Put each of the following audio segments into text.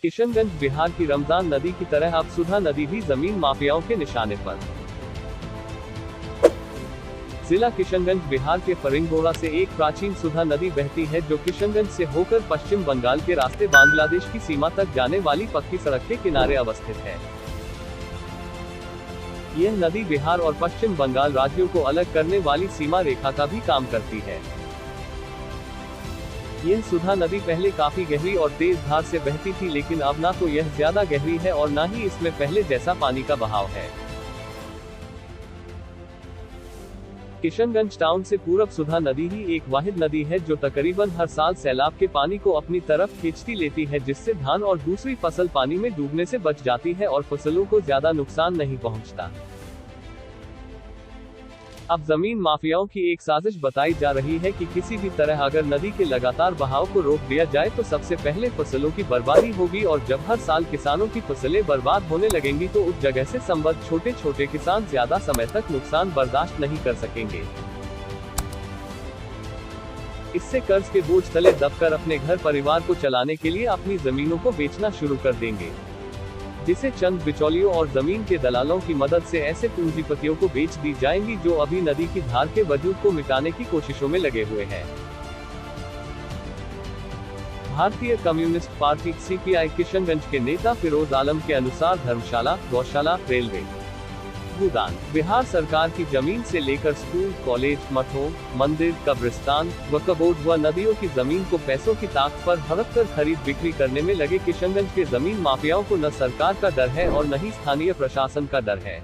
किशनगंज बिहार की रमजान नदी की तरह अब सुधा नदी भी जमीन माफियाओं के निशाने पर। जिला किशनगंज बिहार के फरिंगोड़ा से एक प्राचीन सुधा नदी बहती है, जो किशनगंज से होकर पश्चिम बंगाल के रास्ते बांग्लादेश की सीमा तक जाने वाली पक्की सड़क के किनारे अवस्थित है। यह नदी बिहार और पश्चिम बंगाल राज्यों को अलग करने वाली सीमा रेखा का भी काम करती है। यह सुधा नदी पहले काफी गहरी और तेज धार से बहती थी, लेकिन अब ना तो यह ज्यादा गहरी है और ना ही इसमें पहले जैसा पानी का बहाव है। किशनगंज टाउन से पूरब सुधा नदी ही एक वाहिद नदी है, जो तकरीबन हर साल सैलाब के पानी को अपनी तरफ खींचती लेती है, जिससे धान और दूसरी फसल पानी में डूबने से बच जाती है और फसलों को ज्यादा नुकसान नहीं पहुंचता। अब जमीन माफियाओं की एक साजिश बताई जा रही है कि किसी भी तरह अगर नदी के लगातार बहाव को रोक दिया जाए तो सबसे पहले फसलों की बर्बादी होगी, और जब हर साल किसानों की फसलें बर्बाद होने लगेंगी तो उस जगह से संबद्ध छोटे छोटे किसान ज्यादा समय तक नुकसान बर्दाश्त नहीं कर सकेंगे। इससे कर्ज के बोझ तले दबकर अपने घर परिवार को चलाने के लिए अपनी जमीनों को बेचना शुरू कर देंगे, जिसे चंद बिचौलियों और जमीन के दलालों की मदद से ऐसे पूंजीपतियों को बेच दी जाएंगी जो अभी नदी की धार के वजूद को मिटाने की कोशिशों में लगे हुए हैं। भारतीय कम्युनिस्ट पार्टी सीपीआई किशनगंज के नेता फिरोज आलम के अनुसार धर्मशाला, गौशाला, रेलवे, भूदान, बिहार सरकार की जमीन से लेकर स्कूल, कॉलेज, मठों, मंदिर, कब्रिस्तान, वक्फ बोर्ड व नदियों की जमीन को पैसों की ताक पर हड़प कर खरीद बिक्री करने में लगे किशनगंज के जमीन माफियाओं को न सरकार का डर है और न ही स्थानीय प्रशासन का डर है।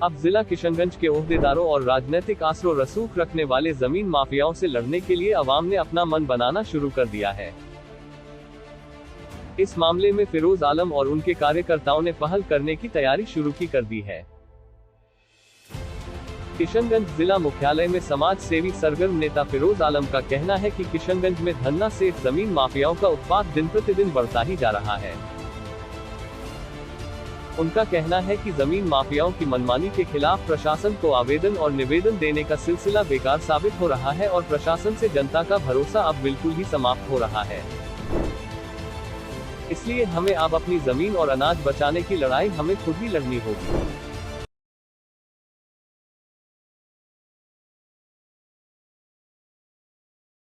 अब जिला किशनगंज के ओहदेदारों और राजनीतिक आसरो रसूख रखने वाले जमीन माफियाओं से लड़ने के लिए अवाम ने अपना मन बनाना शुरू कर दिया है। इस मामले में फिरोज आलम और उनके कार्यकर्ताओं ने पहल करने की तैयारी शुरू कर दी है। किशनगंज जिला मुख्यालय में समाज सेवी सरगर्म नेता फिरोज आलम का कहना है कि किशनगंज में धन्ना सेठ जमीन माफियाओं का उत्पात दिन प्रतिदिन बढ़ता ही जा रहा है। उनका कहना है कि जमीन माफियाओं की मनमानी के खिलाफ प्रशासन को आवेदन और निवेदन देने का सिलसिला बेकार साबित हो रहा है और प्रशासन से जनता का भरोसा अब बिल्कुल ही समाप्त हो रहा है। इसलिए हमें अब अपनी जमीन और अनाज बचाने की लड़ाई हमें खुद ही लड़नी होगी।